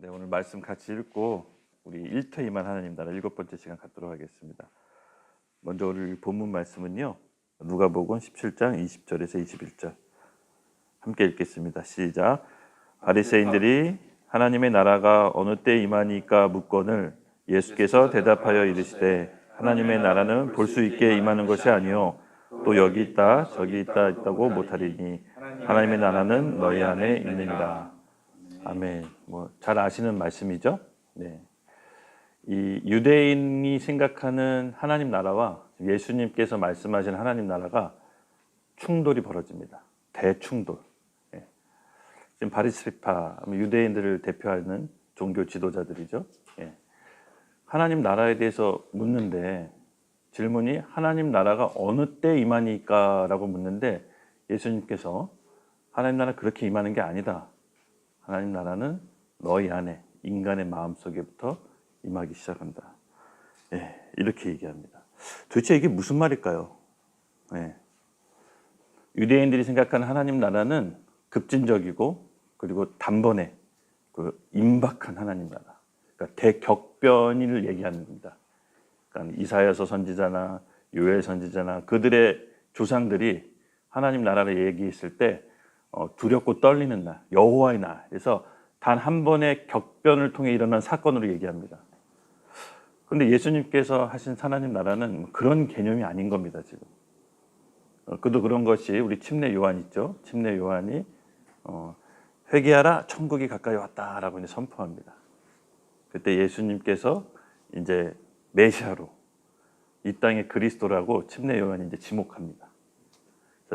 네, 오늘 말씀 같이 읽고 우리 1터 임한 하나님 나라 7번째 시간 갖도록 하겠습니다. 먼저 오늘 본문 말씀은요. 누가복음 17장 20절에서 21절 함께 읽겠습니다. 시작. 바리새인들이 하나님의 나라가 어느 때 임하니까 묻거늘 예수께서 대답하여 이르시되 하나님의 나라는 볼 수 있게 임하는 것이 아니요 또 여기 있다 저기 있다고 못하리니 하나님의 나라는 너희 안에 있느니라. 아멘. 잘 아시는 말씀이죠. 네. 이 유대인이 생각하는 하나님 나라와 예수님께서 말씀하신 하나님 나라가 충돌이 벌어집니다. 대충돌. 네. 지금 바리새파 유대인들을 대표하는 종교 지도자들이죠. 네. 하나님 나라에 대해서 묻는데 질문이 하나님 나라가 어느 때 임하니까라고 묻는데 예수님께서 하나님 나라 그렇게 임하는 게 아니다. 하나님 나라는 너희 안에 인간의 마음속에부터 임하기 시작한다. 예, 이렇게 얘기합니다. 도대체 이게 무슨 말일까요? 예. 유대인들이 생각하는 하나님 나라는 급진적이고 그리고 단번에 임박한 하나님 나라. 그러니까 대격변을 얘기하는 겁니다. 그러니까 이사야서 선지자나 요엘 선지자나 그들의 조상들이 하나님 나라를 얘기했을 때 두렵고 떨리는 날, 여호와의 날. 그래서 단 한 번의 격변을 통해 일어난 사건으로 얘기합니다. 그런데 예수님께서 하신 하나님 나라는 그런 개념이 아닌 겁니다, 지금. 그도 그런 것이 우리 침례 요한 있죠. 침례 요한이 회개하라, 천국이 가까이 왔다라고 이제 선포합니다. 그때 예수님께서 이제 메시아로 이 땅의 그리스도라고 침례 요한이 이제 지목합니다.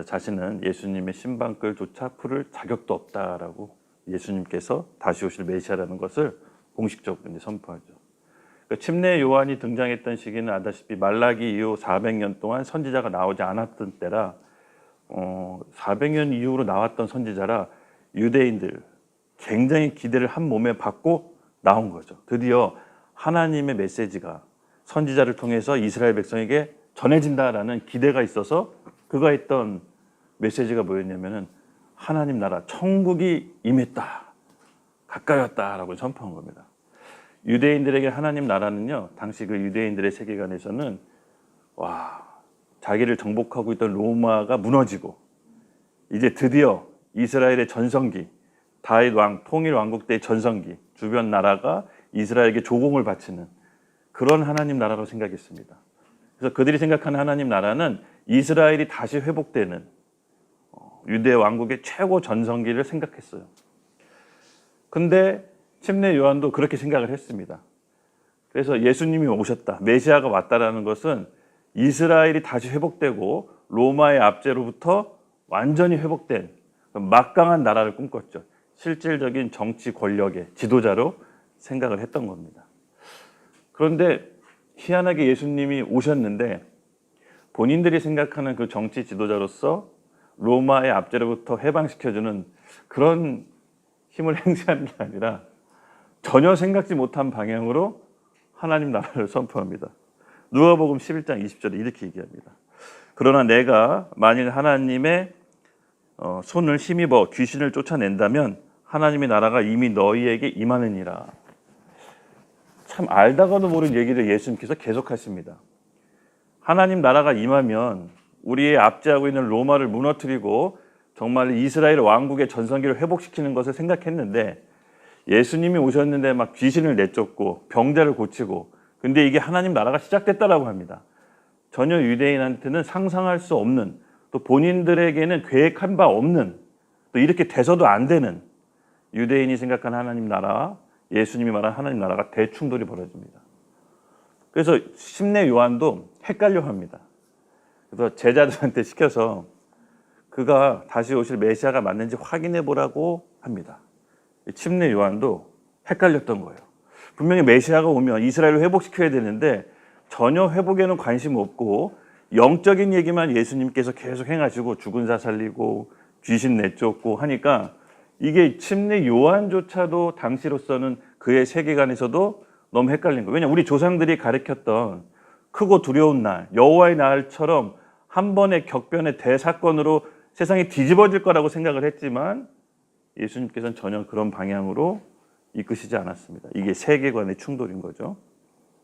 자신은 예수님의 신방글조차 풀을 자격도 없다라고 예수님께서 다시 오실 메시아라는 것을 공식적으로 이제 선포하죠. 그러니까 침례 요한이 등장했던 시기는 아다시피 말라기 이후 400년 동안 선지자가 나오지 않았던 때라 400년 이후로 나왔던 선지자라 유대인들 굉장히 기대를 한 몸에 받고 나온 거죠. 드디어 하나님의 메시지가 선지자를 통해서 이스라엘 백성에게 전해진다라는 기대가 있어서 그가 했던 메시지가 뭐였냐면은 하나님 나라 천국이 임했다 가까이 왔다라고 선포한 겁니다. 유대인들에게 하나님 나라는요 당시 그 유대인들의 세계관에서는 자기를 정복하고 있던 로마가 무너지고 이제 드디어 이스라엘의 전성기 다윗 왕 통일 왕국 때의 전성기 주변 나라가 이스라엘에게 조공을 바치는 그런 하나님 나라로 생각했습니다. 그래서 그들이 생각하는 하나님 나라는 이스라엘이 다시 회복되는 유대 왕국의 최고 전성기를 생각했어요. 근데 침례 요한도 그렇게 생각을 했습니다. 그래서 예수님이 오셨다, 메시아가 왔다라는 것은 이스라엘이 다시 회복되고 로마의 압제로부터 완전히 회복된 막강한 나라를 꿈꿨죠. 실질적인 정치 권력의 지도자로 생각을 했던 겁니다. 그런데 희한하게 예수님이 오셨는데 본인들이 생각하는 그 정치 지도자로서 로마의 압제로부터 해방시켜주는 그런 힘을 행사하는 게 아니라 전혀 생각지 못한 방향으로 하나님 나라를 선포합니다. 누가복음 11장 20절에 이렇게 얘기합니다. 그러나 내가 만일 하나님의 손을 힘입어 귀신을 쫓아낸다면 하나님의 나라가 이미 너희에게 임하느니라. 참 알다가도 모르는 얘기를 예수님께서 계속하십니다. 하나님 나라가 임하면 우리의 압제하고 있는 로마를 무너뜨리고 정말 이스라엘 왕국의 전성기를 회복시키는 것을 생각했는데 예수님이 오셨는데 막 귀신을 내쫓고 병자를 고치고 근데 이게 하나님 나라가 시작됐다라고 합니다. 전혀 유대인한테는 상상할 수 없는 또 본인들에게는 계획한 바 없는 또 이렇게 돼서도 안 되는 유대인이 생각하는 하나님 나라와 예수님이 말한 하나님 나라가 대충돌이 벌어집니다. 그래서 침례 요한도 헷갈려 합니다. 그래서 제자들한테 시켜서 그가 다시 오실 메시아가 맞는지 확인해 보라고 합니다. 침례 요한도 헷갈렸던 거예요. 분명히 메시아가 오면 이스라엘을 회복시켜야 되는데 전혀 회복에는 관심 없고 영적인 얘기만 예수님께서 계속 행하시고 죽은 자 살리고 귀신 내쫓고 하니까 이게 침례 요한조차도 당시로서는 그의 세계관에서도 너무 헷갈린 거예요. 왜냐하면 우리 조상들이 가르쳤던 크고 두려운 날, 여호와의 날처럼 한 번의 격변의 대사건으로 세상이 뒤집어질 거라고 생각을 했지만 예수님께서는 전혀 그런 방향으로 이끄시지 않았습니다. 이게 세계관의 충돌인 거죠.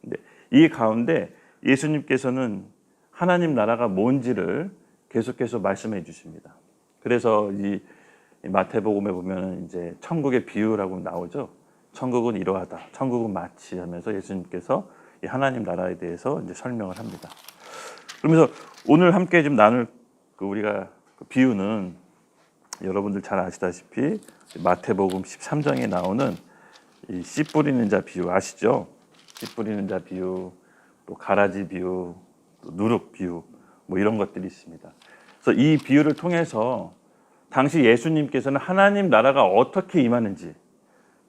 근데 이 가운데 예수님께서는 하나님 나라가 뭔지를 계속해서 말씀해 주십니다. 그래서 이 마태복음에 보면 이제 천국의 비유라고 나오죠. 천국은 이러하다. 천국은 마치 하면서 예수님께서 이 하나님 나라에 대해서 이제 설명을 합니다. 그러면서 오늘 함께 좀 나눌 우리가 비유는 여러분들 잘 아시다시피 마태복음 13장에 나오는 이 씨 뿌리는 자 비유 아시죠? 씨 뿌리는 자 비유, 또 가라지 비유, 또 누룩 비유 뭐 이런 것들이 있습니다. 그래서 이 비유를 통해서 당시 예수님께서는 하나님 나라가 어떻게 임하는지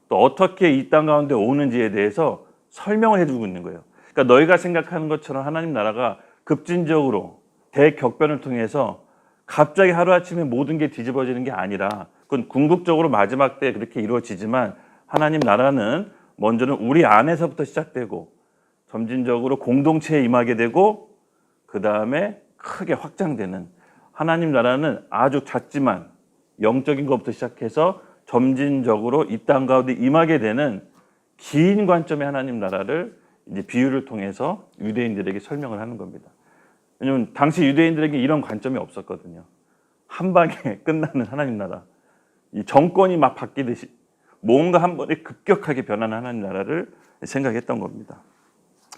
또 어떻게 이 땅 가운데 오는지에 대해서 설명을 해주고 있는 거예요. 그러니까 너희가 생각하는 것처럼 하나님 나라가 급진적으로 대격변을 통해서 갑자기 하루아침에 모든 게 뒤집어지는 게 아니라 그건 궁극적으로 마지막 때 그렇게 이루어지지만 하나님 나라는 먼저는 우리 안에서부터 시작되고 점진적으로 공동체에 임하게 되고 그 다음에 크게 확장되는 하나님 나라는 아주 작지만 영적인 것부터 시작해서 점진적으로 이 땅 가운데 임하게 되는 긴 관점의 하나님 나라를 이제 비유를 통해서 유대인들에게 설명을 하는 겁니다. 왜냐하면 당시 유대인들에게 이런 관점이 없었거든요. 한 방에 끝나는 하나님 나라, 이 정권이 막 바뀌듯이 뭔가 한 번에 급격하게 변하는 하나님 나라를 생각했던 겁니다.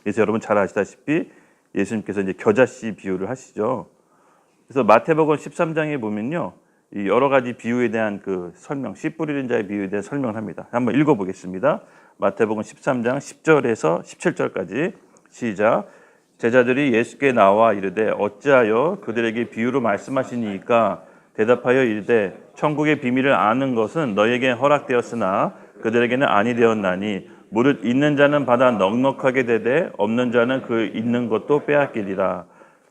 그래서 여러분 잘 아시다시피 예수님께서 이제 겨자씨 비유를 하시죠. 그래서 마태복음 13장에 보면요, 이 여러 가지 비유에 대한 그 설명, 씨 뿌리는 자의 비유에 대한 설명을 합니다. 한번 읽어보겠습니다. 마태복음 13장 10절에서 17절까지 시작. 제자들이 예수께 나와 이르되 어찌하여 그들에게 비유로 말씀하시니까 대답하여 이르되 천국의 비밀을 아는 것은 너에게 허락되었으나 그들에게는 아니 되었나니 무릇 있는 자는 받아 넉넉하게 되되 없는 자는 그 있는 것도 빼앗기리라.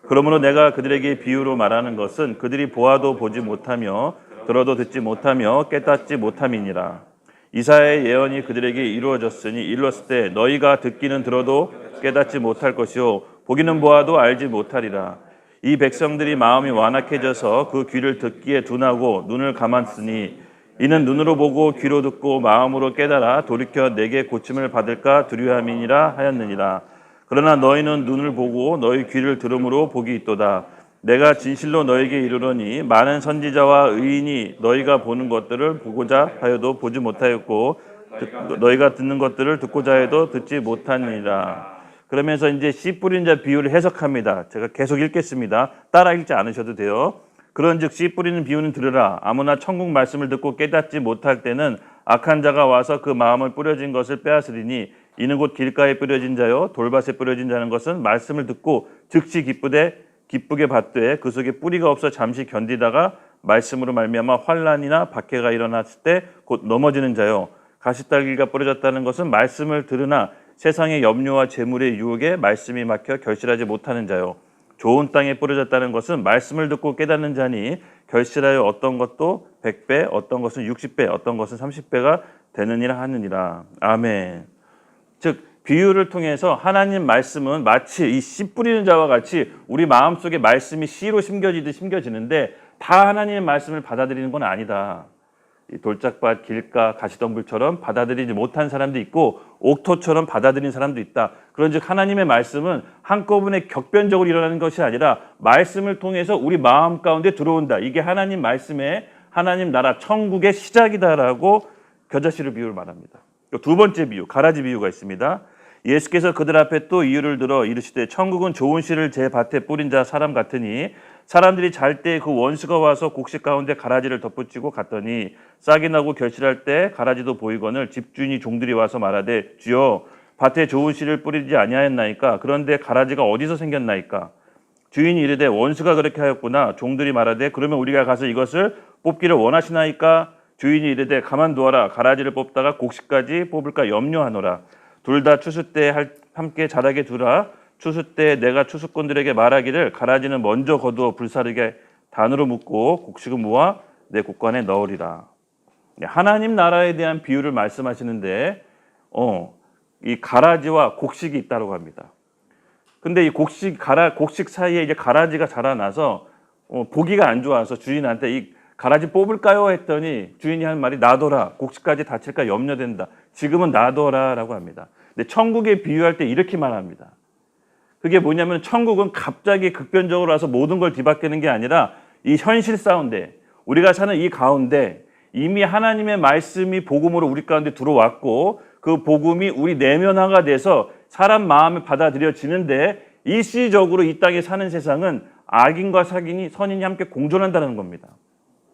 그러므로 내가 그들에게 비유로 말하는 것은 그들이 보아도 보지 못하며 들어도 듣지 못하며 깨닫지 못함이니라. 이사야의 예언이 그들에게 이루어졌으니 이르렀을 때 너희가 듣기는 들어도 깨닫지 못할 것이요 보기는 보아도 알지 못하리라. 이 백성들이 마음이 완악해져서 그 귀를 듣기에 둔하고 눈을 감았으니 이는 눈으로 보고 귀로 듣고 마음으로 깨달아 돌이켜 내게 고침을 받을까 두려움이니라 하였느니라. 그러나 너희는 눈을 보고 너희 귀를 들음으로 복이 있도다. 내가 진실로 너에게 이르노니 많은 선지자와 의인이 너희가 보는 것들을 보고자 하여도 보지 못하였고 너희가 듣는 것들을 듣고자 해도 듣지 못하니라. 그러면서 이제 씨 뿌린 자 비유를 해석합니다. 제가 계속 읽겠습니다. 따라 읽지 않으셔도 돼요. 그런즉 씨 뿌리는 비유는 들으라. 아무나 천국 말씀을 듣고 깨닫지 못할 때는 악한 자가 와서 그 마음을 뿌려진 것을 빼앗으리니 이는 곧 길가에 뿌려진 자요 돌밭에 뿌려진 자는 것은 말씀을 듣고 즉시 기쁘게 받되 그 속에 뿌리가 없어 잠시 견디다가 말씀으로 말미암아 환난이나 박해가 일어났을 때 곧 넘어지는 자요 가시떨기가 뿌려졌다는 것은 말씀을 들으나 세상의 염려와 재물의 유혹에 말씀이 막혀 결실하지 못하는 자요 좋은 땅에 뿌려졌다는 것은 말씀을 듣고 깨닫는 자니 결실하여 어떤 것도 100배 어떤 것은 60배 어떤 것은 30배가 되느니라 하느니라. 아멘. 즉 비유를 통해서 하나님 말씀은 마치 이 씨 뿌리는 자와 같이 우리 마음속에 말씀이 씨로 심겨지듯 심겨지는데 다 하나님의 말씀을 받아들이는 건 아니다. 이 돌짝밭, 길가, 가시덤불처럼 받아들이지 못한 사람도 있고 옥토처럼 받아들이는 사람도 있다. 그런즉 하나님의 말씀은 한꺼번에 격변적으로 일어나는 것이 아니라 말씀을 통해서 우리 마음 가운데 들어온다. 이게 하나님 말씀의 하나님 나라 천국의 시작이다라고 겨자씨를 비유를 말합니다. 두 번째 비유, 가라지 비유가 있습니다. 예수께서 그들 앞에 또 이유를 들어 이르시되 천국은 좋은 씨를 제 밭에 뿌린 자 사람 같으니 사람들이 잘 때 그 원수가 와서 곡식 가운데 가라지를 덧붙이고 갔더니 싹이 나고 결실할 때 가라지도 보이거늘 집주인이 종들이 와서 말하되 주여 밭에 좋은 씨를 뿌리지 아니하였나이까 그런데 가라지가 어디서 생겼나이까 주인이 이르되 원수가 그렇게 하였구나 종들이 말하되 그러면 우리가 가서 이것을 뽑기를 원하시나이까 주인이 이르되 가만두어라 가라지를 뽑다가 곡식까지 뽑을까 염려하노라 둘 다 추수 때 함께 자라게 두라 추수 때 내가 추수꾼들에게 말하기를 가라지는 먼저 거두어 불사르게 단으로 묶고 곡식은 모아 내 곡관에 넣으리라. 하나님 나라에 대한 비유를 말씀하시는데 이 가라지와 곡식이 있다고 합니다. 근데 이 곡식 사이에 이제 가라지가 자라나서 보기가 안 좋아서 주인한테 이 가라지 뽑을까요? 했더니 주인이 한 말이 놔둬라. 곡식까지 다칠까 염려된다. 지금은 놔둬라라고 합니다. 근데 천국에 비유할 때 이렇게 말합니다. 그게 뭐냐면 천국은 갑자기 극변적으로 와서 모든 걸 뒤바뀌는 게 아니라 이 현실 가운데 우리가 사는 이 가운데 이미 하나님의 말씀이 복음으로 우리 가운데 들어왔고 그 복음이 우리 내면화가 돼서 사람 마음에 받아들여지는데 일시적으로 이 땅에 사는 세상은 악인과 사기니 선인이 함께 공존한다는 겁니다.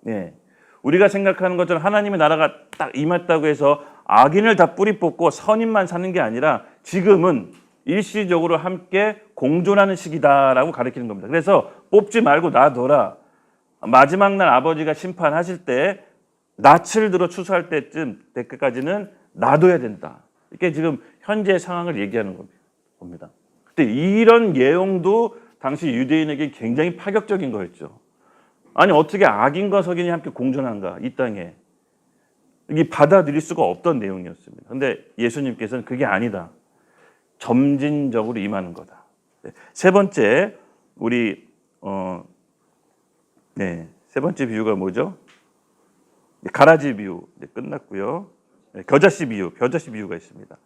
예. 우리가 생각하는 것처럼 하나님의 나라가 딱 임했다고 해서 악인을 다 뿌리 뽑고 선인만 사는 게 아니라 지금은 일시적으로 함께 공존하는 시기다라고 가르치는 겁니다. 그래서 뽑지 말고 놔둬라. 마지막 날 아버지가 심판하실 때 낯을 들어 추수할 때까지는 놔둬야 된다. 이게 지금 현재 상황을 얘기하는 겁니다. 근데 이런 내용도 당시 유대인에게 굉장히 파격적인 거였죠. 아니 어떻게 악인과 석인이 함께 공존한가 이 땅에. 이게 받아들일 수가 없던 내용이었습니다. 그런데 예수님께서는 그게 아니다. 점진적으로 임하는 거다. 세 번째 우리 세 번째 비유가 뭐죠? 가라지 비유 끝났고요. 겨자씨 비유가 있습니다.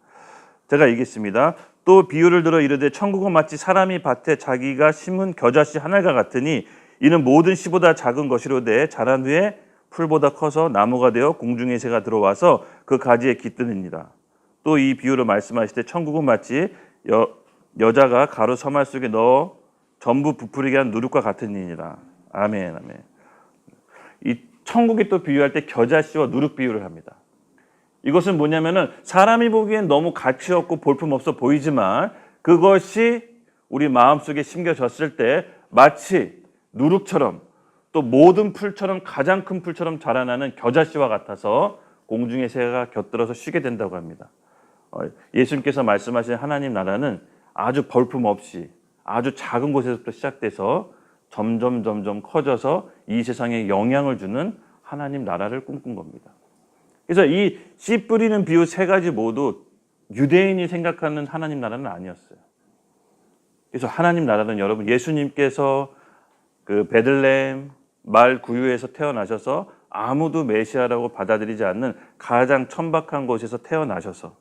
제가 얘기했습니다. 또 비유를 들어 이르되 천국은 마치 사람이 밭에 자기가 심은 겨자씨 하나가 같으니 이는 모든 씨보다 작은 것이로되 자란 후에 풀보다 커서 나무가 되어 공중의 새가 들어와서 그 가지에 깃드느니라. 또 이 비유로 말씀하실 때 천국은 마치 여자가 가루 서말 속에 넣어 전부 부풀리게 한 누룩과 같으니라. 아멘, 아멘. 이 천국이 또 비유할 때 겨자씨와 누룩 비유를 합니다. 이것은 뭐냐면은 사람이 보기엔 너무 가치 없고 볼품 없어 보이지만 그것이 우리 마음속에 심겨졌을 때 마치 누룩처럼 또 모든 풀처럼 가장 큰 풀처럼 자라나는 겨자씨와 같아서 공중의 새가 곁들어서 쉬게 된다고 합니다. 예수님께서 말씀하신 하나님 나라는 아주 볼품 없이 아주 작은 곳에서부터 시작돼서 점점 커져서 이 세상에 영향을 주는 하나님 나라를 꿈꾼 겁니다. 그래서 이 씨 뿌리는 비유 세 가지 모두 유대인이 생각하는 하나님 나라는 아니었어요. 그래서 하나님 나라는 여러분 예수님께서 그 베들레헴 말 구유에서 태어나셔서 아무도 메시아라고 받아들이지 않는 가장 천박한 곳에서 태어나셔서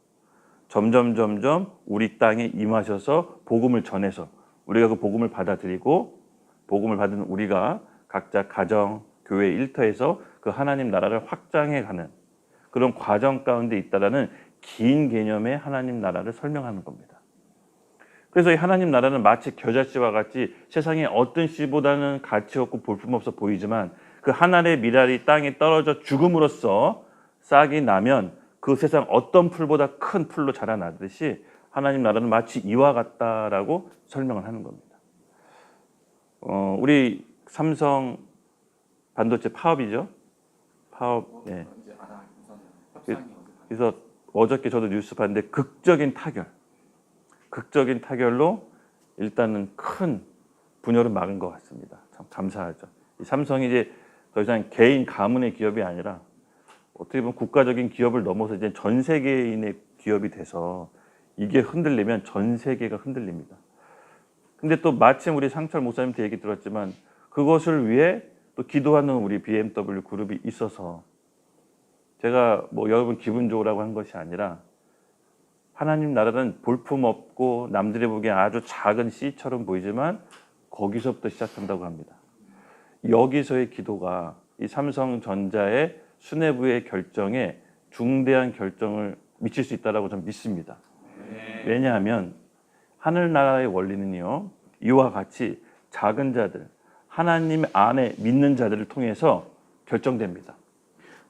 점점 우리 땅에 임하셔서 복음을 전해서 우리가 그 복음을 받아들이고 복음을 받은 우리가 각자 가정, 교회 일터에서 그 하나님 나라를 확장해가는 그런 과정 가운데 있다라는 긴 개념의 하나님 나라를 설명하는 겁니다. 그래서 이 하나님 나라는 마치 겨자씨와 같이 세상에 어떤 씨보다는 가치 없고 볼품없어 보이지만 그 하나의 미랄이 땅에 떨어져 죽음으로써 싹이 나면 그 세상 어떤 풀보다 큰 풀로 자라나듯이 하나님 나라는 마치 이와 같다라고 설명을 하는 겁니다. 우리 삼성 반도체 파업이죠. 파업. 예. 그래서 어저께 저도 뉴스 봤는데 극적인 타결로 일단은 큰 분열을 막은 것 같습니다. 참 감사하죠. 삼성이 이제 더 이상 개인 가문의 기업이 아니라 어떻게 보면 국가적인 기업을 넘어서 이제 전 세계인의 기업이 돼서 이게 흔들리면 전 세계가 흔들립니다. 근데 또 마침 우리 상철 목사님도 얘기 들었지만 그것을 위해 또 기도하는 우리 BMW 그룹이 있어서 제가 뭐 여러분 기분 좋으라고 한 것이 아니라 하나님 나라는 볼품없고 남들이 보기엔 아주 작은 씨처럼 보이지만 거기서부터 시작한다고 합니다. 여기서의 기도가 이 삼성전자의 수뇌부의 결정에 중대한 결정을 미칠 수 있다고 저는 믿습니다. 왜냐하면 하늘나라의 원리는요 이와 같이 작은 자들 하나님 안에 믿는 자들을 통해서 결정됩니다.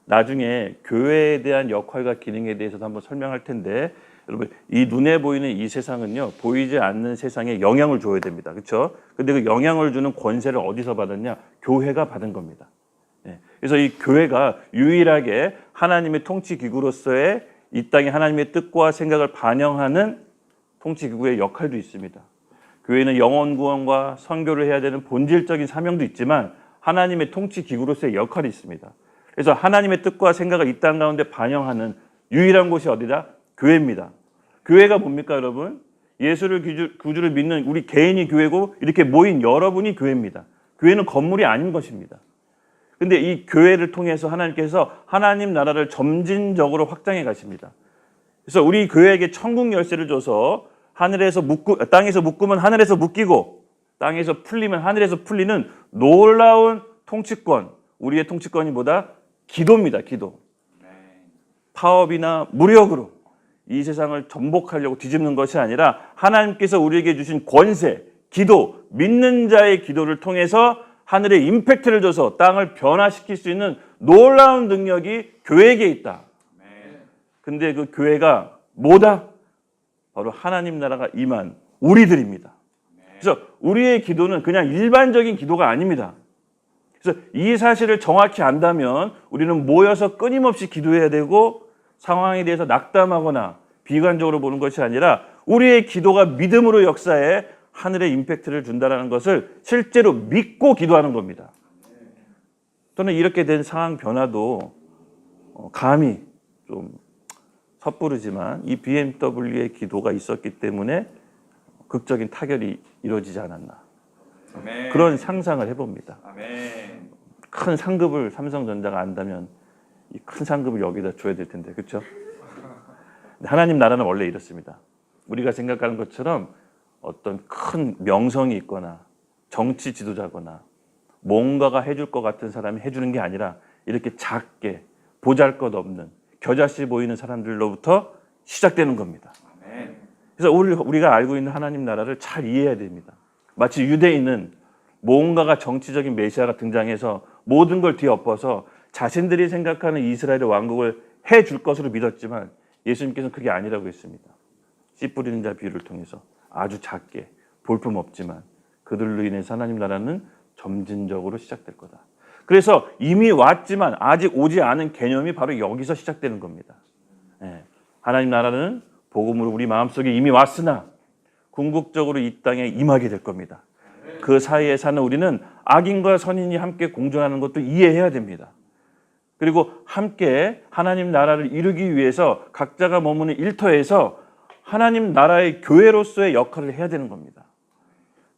나중에 교회에 대한 역할과 기능에 대해서도 한번 설명할 텐데 여러분 이 눈에 보이는 이 세상은요 보이지 않는 세상에 영향을 줘야 됩니다. 그렇죠? 근데 그 영향을 주는 권세를 어디서 받았냐? 교회가 받은 겁니다. 네. 그래서 이 교회가 유일하게 하나님의 통치 기구로서의 이 땅에 하나님의 뜻과 생각을 반영하는 통치 기구의 역할도 있습니다. 교회는 영혼 구원과 선교를 해야 되는 본질적인 사명도 있지만 하나님의 통치 기구로서의 역할이 있습니다. 그래서 하나님의 뜻과 생각을 이 땅 가운데 반영하는 유일한 곳이 어디다? 교회입니다. 교회가 뭡니까 여러분? 예수를 구주를 믿는 우리 개인이 교회고 이렇게 모인 여러분이 교회입니다. 교회는 건물이 아닌 것입니다. 근데 이 교회를 통해서 하나님께서 하나님 나라를 점진적으로 확장해 가십니다. 그래서 우리 교회에게 천국 열쇠를 줘서 땅에서 묶으면 하늘에서 묶이고 땅에서 풀리면 하늘에서 풀리는 놀라운 통치권, 우리의 통치권이 뭐다? 기도입니다. 기도. 파업이나 무력으로 이 세상을 전복하려고 뒤집는 것이 아니라 하나님께서 우리에게 주신 권세, 기도, 믿는 자의 기도를 통해서 하늘의 임팩트를 줘서 땅을 변화시킬 수 있는 놀라운 능력이 교회에게 있다. 근데 그 교회가 뭐다? 바로 하나님 나라가 임한 우리들입니다. 그래서 우리의 기도는 그냥 일반적인 기도가 아닙니다. 그래서 이 사실을 정확히 안다면 우리는 모여서 끊임없이 기도해야 되고 상황에 대해서 낙담하거나 비관적으로 보는 것이 아니라 우리의 기도가 믿음으로 역사해 하늘의 임팩트를 준다는 것을 실제로 믿고 기도하는 겁니다. 저는 이렇게 된 상황 변화도 감히 좀 섣부르지만 이 BMW의 기도가 있었기 때문에 극적인 타결이 이루어지지 않았나. 아멘. 그런 상상을 해봅니다. 아멘. 큰 상급을 삼성전자가 안다면 이 큰 상급을 여기다 줘야 될 텐데, 그렇죠? 하나님 나라는 원래 이렇습니다. 우리가 생각하는 것처럼 어떤 큰 명성이 있거나 정치 지도자거나 뭔가가 해줄 것 같은 사람이 해주는 게 아니라 이렇게 작게 보잘것없는 겨자씨 보이는 사람들로부터 시작되는 겁니다. 그래서 우리가 알고 있는 하나님 나라를 잘 이해해야 됩니다. 마치 유대인은 뭔가가 정치적인 메시아가 등장해서 모든 걸 뒤엎어서 자신들이 생각하는 이스라엘의 왕국을 해줄 것으로 믿었지만 예수님께서는 그게 아니라고 했습니다. 씨 뿌리는 자 비유를 통해서 아주 작게 볼품없지만 그들로 인해서 하나님 나라는 점진적으로 시작될 거다. 그래서 이미 왔지만 아직 오지 않은 개념이 바로 여기서 시작되는 겁니다. 하나님 나라는 복음으로 우리 마음속에 이미 왔으나 궁극적으로 이 땅에 임하게 될 겁니다. 그 사이에 사는 우리는 악인과 선인이 함께 공존하는 것도 이해해야 됩니다. 그리고 함께 하나님 나라를 이루기 위해서 각자가 머무는 일터에서 하나님 나라의 교회로서의 역할을 해야 되는 겁니다.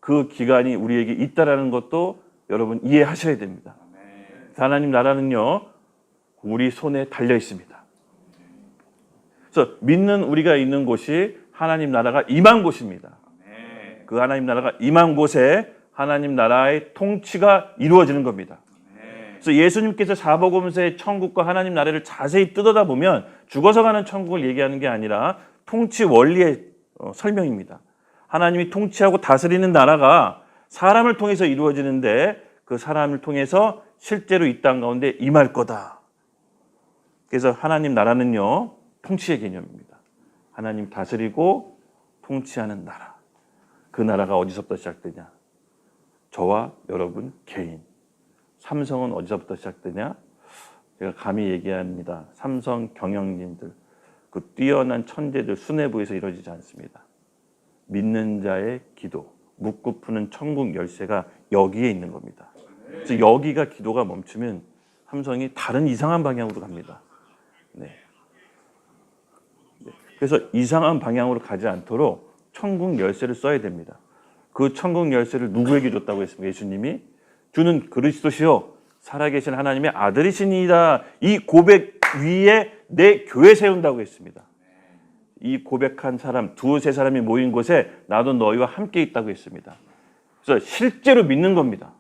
그 기간이 우리에게 있다라는 것도 여러분 이해하셔야 됩니다. 하나님 나라는요, 우리 손에 달려 있습니다. 그래서 믿는 우리가 있는 곳이 하나님 나라가 임한 곳입니다. 그 하나님 나라가 임한 곳에 하나님 나라의 통치가 이루어지는 겁니다. 그래서 예수님께서 사복음서의 천국과 하나님 나라를 자세히 뜯어다 보면 죽어서 가는 천국을 얘기하는 게 아니라 통치 원리의 설명입니다. 하나님이 통치하고 다스리는 나라가 사람을 통해서 이루어지는데 그 사람을 통해서 실제로 이 땅 가운데 임할 거다. 그래서 하나님 나라는요, 통치의 개념입니다. 하나님 다스리고 통치하는 나라. 그 나라가 어디서부터 시작되냐? 저와 여러분 개인. 삼성은 어디서부터 시작되냐? 제가 감히 얘기합니다. 삼성 경영진들, 그 뛰어난 천재들 수뇌부에서 이루어지지 않습니다. 믿는 자의 기도, 묻고 푸는 천국 열쇠가 여기에 있는 겁니다. 그래서 여기가 기도가 멈추면 삼성이 다른 이상한 방향으로 갑니다. 네. 그래서 이상한 방향으로 가지 않도록 천국 열쇠를 써야 됩니다. 그 천국 열쇠를 누구에게 줬다고 했습니까? 예수님이 주는 그리스도시요 살아계신 하나님의 아들이시니이다. 이 고백 위에 내 교회 세운다고 했습니다. 이 고백한 사람, 두세 사람이 모인 곳에 나도 너희와 함께 있다고 했습니다. 그래서 실제로 믿는 겁니다.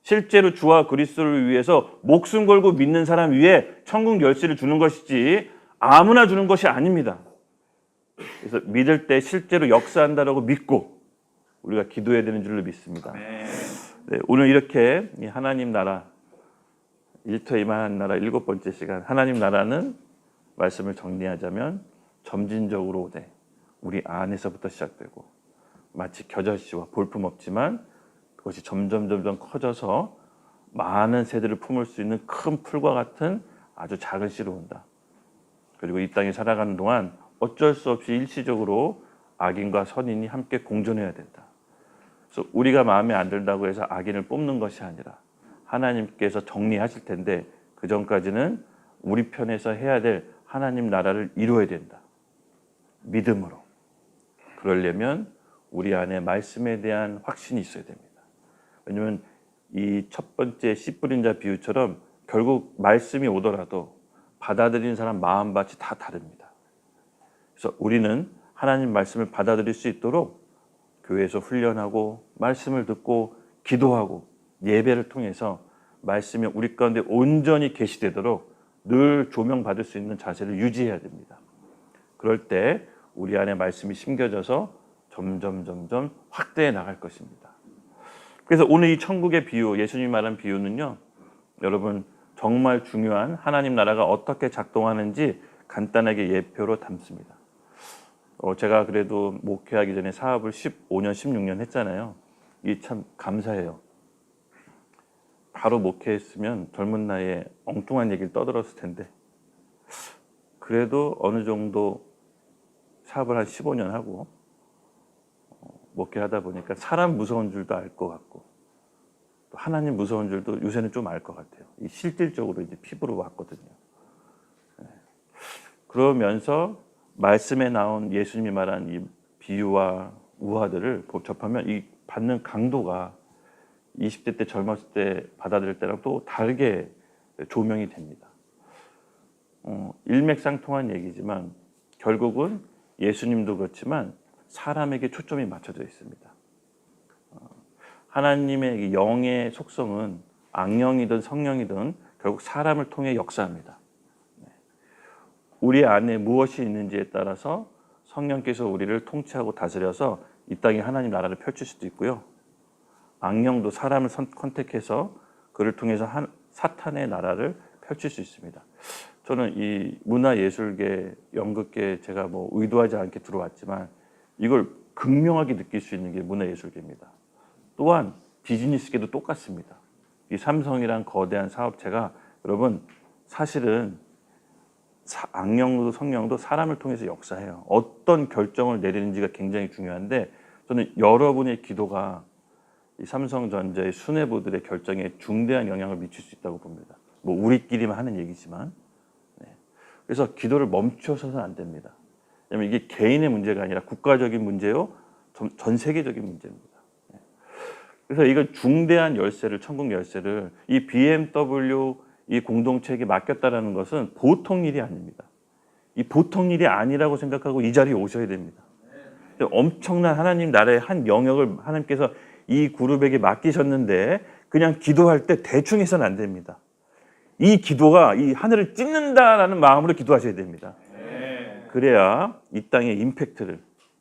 실제로 주와 그리스도를 위해서 목숨 걸고 믿는 사람 위에 천국 열쇠를 주는 것이지 아무나 주는 것이 아닙니다. 그래서 믿을 때 실제로 역사한다라고 믿고 우리가 기도해야 되는 줄로 믿습니다. 네, 오늘 이렇게 하나님 나라, 일터에 임한 나라 7번째 시간, 하나님 나라는 말씀을 정리하자면 점진적으로 오되 우리 안에서부터 시작되고 마치 겨자씨와 볼품없지만 그것이 점점 커져서 많은 새들을 품을 수 있는 큰 풀과 같은 아주 작은 씨로 온다. 그리고 이 땅에 살아가는 동안 어쩔 수 없이 일시적으로 악인과 선인이 함께 공존해야 된다. 그래서 우리가 마음에 안 든다고 해서 악인을 뽑는 것이 아니라 하나님께서 정리하실 텐데 그 전까지는 우리 편에서 해야 될 하나님 나라를 이루어야 된다. 믿음으로. 그러려면 우리 안에 말씀에 대한 확신이 있어야 됩니다. 왜냐하면 이 첫 번째 씨 뿌린 자 비유처럼 결국 말씀이 오더라도 받아들이는 사람 마음밭이 다 다릅니다. 그래서 우리는 하나님 말씀을 받아들일 수 있도록 교회에서 훈련하고 말씀을 듣고 기도하고 예배를 통해서 말씀이 우리 가운데 온전히 계시되도록 늘 조명받을 수 있는 자세를 유지해야 됩니다. 그럴 때 우리 안에 말씀이 심겨져서 점점 확대해 나갈 것입니다. 그래서 오늘 이 천국의 비유, 예수님이 말한 비유는요, 여러분 정말 중요한 하나님 나라가 어떻게 작동하는지 간단하게 예표로 담습니다. 제가 그래도 목회하기 전에 사업을 15년, 16년 했잖아요. 이게 참 감사해요. 바로 목회했으면 젊은 나이에 엉뚱한 얘기를 떠들었을 텐데, 그래도 어느 정도 사업을 한 15년 하고 목회하다 보니까 사람 무서운 줄도 알 것 같고 또 하나님 무서운 줄도 요새는 좀 알 것 같아요. 이 실질적으로 이제 피부로 왔거든요. 그러면서 말씀에 나온 예수님이 말한 이 비유와 우화들을 접하면 이 받는 강도가 20대 때 젊었을 때 받아들일 때랑 또 다르게 조명이 됩니다. 일맥상통한 얘기지만 결국은 예수님도 그렇지만 사람에게 초점이 맞춰져 있습니다. 하나님의 영의 속성은 악령이든 성령이든 결국 사람을 통해 역사합니다. 우리 안에 무엇이 있는지에 따라서 성령께서 우리를 통치하고 다스려서 이 땅에 하나님 나라를 펼칠 수도 있고요. 악령도 사람을 선택해서 그를 통해서 사탄의 나라를 펼칠 수 있습니다. 저는 이 문화예술계, 연극계 제가 뭐 의도하지 않게 들어왔지만 이걸 극명하게 느낄 수 있는 게 문화예술계입니다. 또한 비즈니스계도 똑같습니다. 이 삼성이란 거대한 사업체가 여러분 사실은 악령도 성령도 사람을 통해서 역사해요. 어떤 결정을 내리는지가 굉장히 중요한데 저는 여러분의 기도가 이 삼성전자의 수뇌부들의 결정에 중대한 영향을 미칠 수 있다고 봅니다. 뭐 우리끼리만 하는 얘기지만 그래서 기도를 멈춰서는 안 됩니다. 왜냐하면 이게 개인의 문제가 아니라 국가적인 문제요, 전 세계적인 문제입니다. 그래서 이건 중대한 열쇠를, 천국 열쇠를 이 BMW 이 공동체에게 맡겼다라는 것은 보통 일이 아닙니다. 이 보통 일이 아니라고 생각하고 이 자리에 오셔야 됩니다. 엄청난 하나님 나라의 한 영역을 하나님께서 이 그룹에게 맡기셨는데 그냥 기도할 때 대충 해서는 안 됩니다. 이 기도가 이 하늘을 찢는다라는 마음으로 기도하셔야 됩니다. 그래야 이 땅의 임팩트를,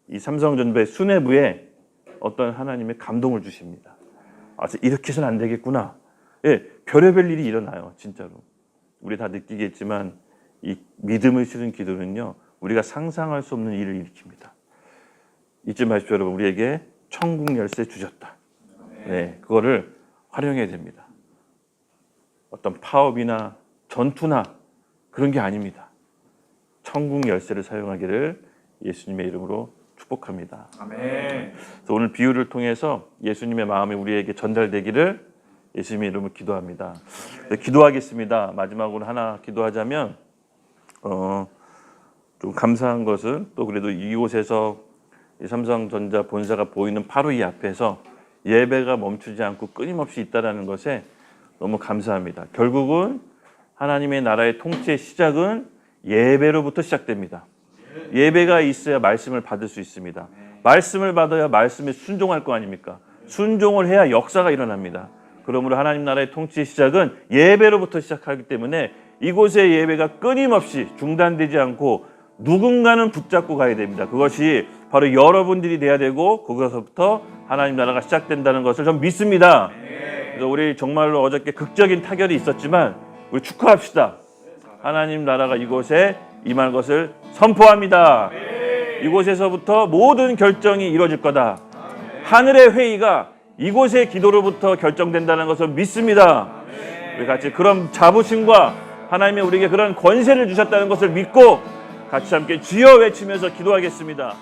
이 삼성전자의 수뇌부에 어떤 하나님의 감동을 주십니다. 아, 이렇게 해서는 안 되겠구나. 예, 별의별 일이 일어나요, 진짜로. 우리 다 느끼겠지만 이 믿음을 실은 기도는요, 우리가 상상할 수 없는 일을 일으킵니다. 잊지 마십시오, 여러분. 우리에게 천국 열쇠 주셨다. 네, 그거를 활용해야 됩니다. 어떤 파업이나 전투나 그런 게 아닙니다. 천국 열쇠를 사용하기를 예수님의 이름으로 축복합니다. 아멘. 그래서 오늘 비유를 통해서 예수님의 마음이 우리에게 전달되기를 예수님의 이름으로 기도합니다. 기도하겠습니다. 마지막으로 하나 기도하자면 좀 감사한 것은 또 그래도 이곳에서 이 삼성전자 본사가 보이는 바로 이 앞에서 예배가 멈추지 않고 끊임없이 있다는 것에 너무 감사합니다. 결국은 하나님의 나라의 통치의 시작은 예배로부터 시작됩니다. 예배가 있어야 말씀을 받을 수 있습니다. 말씀을 받아야 말씀에 순종할 거 아닙니까? 순종을 해야 역사가 일어납니다. 그러므로 하나님 나라의 통치의 시작은 예배로부터 시작하기 때문에 이곳의 예배가 끊임없이 중단되지 않고 누군가는 붙잡고 가야 됩니다. 그것이 바로 여러분들이 돼야 되고 거기서부터 하나님 나라가 시작된다는 것을 좀 믿습니다. 그래서 우리 정말로 어저께 극적인 타결이 있었지만 우리 축하합시다. 하나님 나라가 이곳에 임할 것을 선포합니다. 이곳에서부터 모든 결정이 이루어질 거다. 하늘의 회의가 이곳의 기도로부터 결정된다는 것을 믿습니다. 우리 같이 그런 자부심과 하나님이 우리에게 그런 권세를 주셨다는 것을 믿고 같이 함께 주여 외치면서 기도하겠습니다.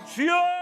주여!